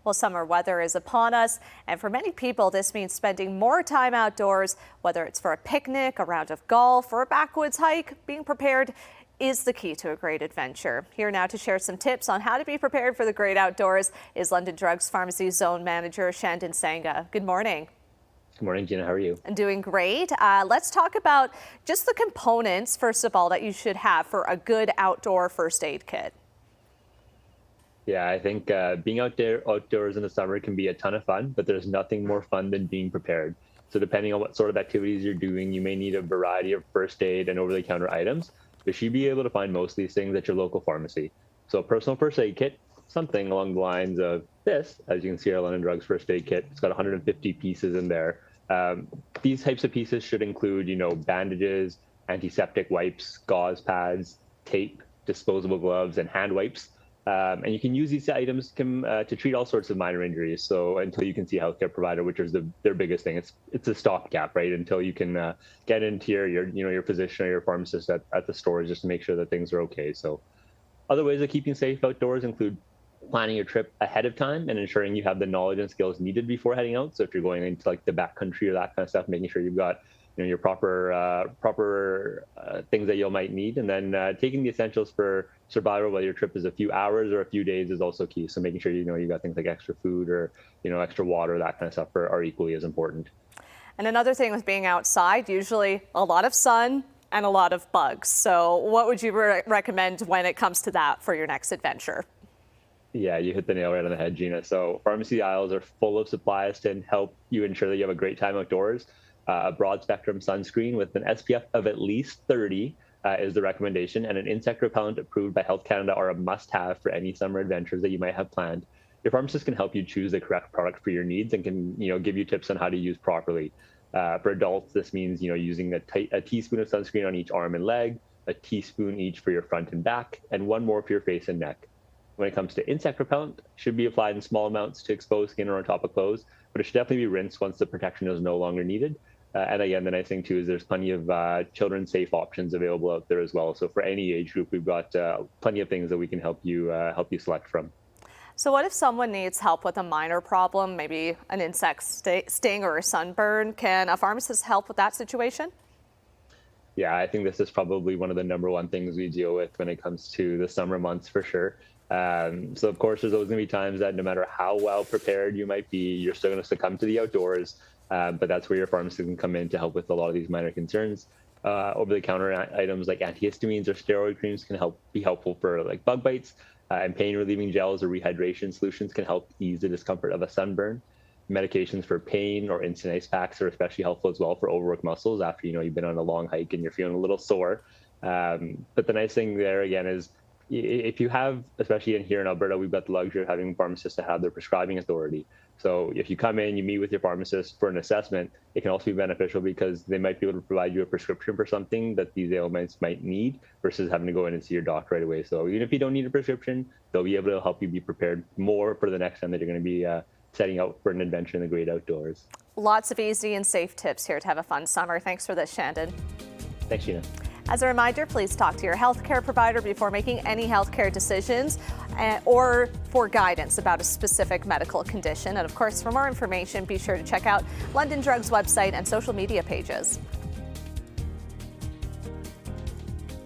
Well, summer weather is upon us, and for many people, this means spending more time outdoors, whether it's for a picnic, a round of golf, or a backwoods hike. Being prepared is the key to a great adventure. Here now to share some tips on how to be prepared for the great outdoors is London Drugs Pharmacy Zone Manager Shandon Sangha. Good morning. Good morning, Gina. How are you? I'm doing great. Let's talk about just the components, first of all, that you should have for a good outdoor first aid kit. Yeah, I think being outdoors in the summer can be a ton of fun, but there's nothing more fun than being prepared. So depending on what sort of activities you're doing, you may need a variety of first aid and over-the-counter items, but you'll be able to find most of these things at your local pharmacy. So a personal first aid kit, something along the lines of this, as you can see, our London Drugs first aid kit. It's got 150 pieces in there. These types of pieces should include, bandages, antiseptic wipes, gauze pads, tape, disposable gloves, and hand wipes. And you can use these items to treat all sorts of minor injuries. So until you can see a healthcare provider, which is their biggest thing, it's a stopgap, right? Until you can get into your physician or your pharmacist at the stores just to make sure that things are okay. So other ways of keeping safe outdoors include planning your trip ahead of time and ensuring you have the knowledge and skills needed before heading out. So if you're going into like the backcountry or that kind of stuff, making sure you've got your proper things that you might need, and then taking the essentials for survival, whether your trip is a few hours or a few days, is also key. So making sure you got things like extra food or extra water, that kind of stuff are equally as important. And another thing with being outside, usually a lot of sun and a lot of bugs. So what would you recommend when it comes to that for your next adventure? Yeah, you hit the nail right on the head, Gina. So pharmacy aisles are full of supplies to help you ensure that you have a great time outdoors. A broad spectrum sunscreen with an SPF of at least 30 is the recommendation, and an insect repellent approved by Health Canada are a must-have for any summer adventures that you might have planned. Your pharmacist can help you choose the correct product for your needs and can give you tips on how to use properly. For adults, this means using a teaspoon of sunscreen on each arm and leg, a teaspoon each for your front and back, and one more for your face and neck. When it comes to insect repellent, it should be applied in small amounts to exposed skin or on top of clothes, but it should definitely be rinsed once the protection is no longer needed. And again, the nice thing too is there's plenty of children's safe options available out there as well. So for any age group, we've got plenty of things that we can help you select from. So what if someone needs help with a minor problem, maybe an insect sting or a sunburn? Can a pharmacist help with that situation? Yeah, I think this is probably one of the number one things we deal with when it comes to the summer months for sure. So of course, there's always going to be times that no matter how well prepared you might be, you're still going to succumb to the outdoors. But that's where your pharmacist can come in to help with a lot of these minor concerns. Over-the-counter items like antihistamines or steroid creams can be helpful for like bug bites, and pain-relieving gels or rehydration solutions can help ease the discomfort of a sunburn. Medications for pain or instant ice packs are especially helpful as well for overworked muscles after you've been on a long hike and you're feeling a little sore. But the nice thing there again is if you have, especially here in Alberta, we've got the luxury of having pharmacists that have their prescribing authority. So if you come in, you meet with your pharmacist for an assessment, it can also be beneficial because they might be able to provide you a prescription for something that these ailments might need versus having to go in and see your doctor right away. So even if you don't need a prescription, they'll be able to help you be prepared more for the next time that you're going to be setting out for an adventure in the great outdoors. Lots of easy and safe tips here to have a fun summer. Thanks for this, Shandon. Thanks, Gina. As a reminder, please talk to your healthcare provider before making any healthcare decisions or for guidance about a specific medical condition. And of course, for more information, be sure to check out London Drugs website and social media pages.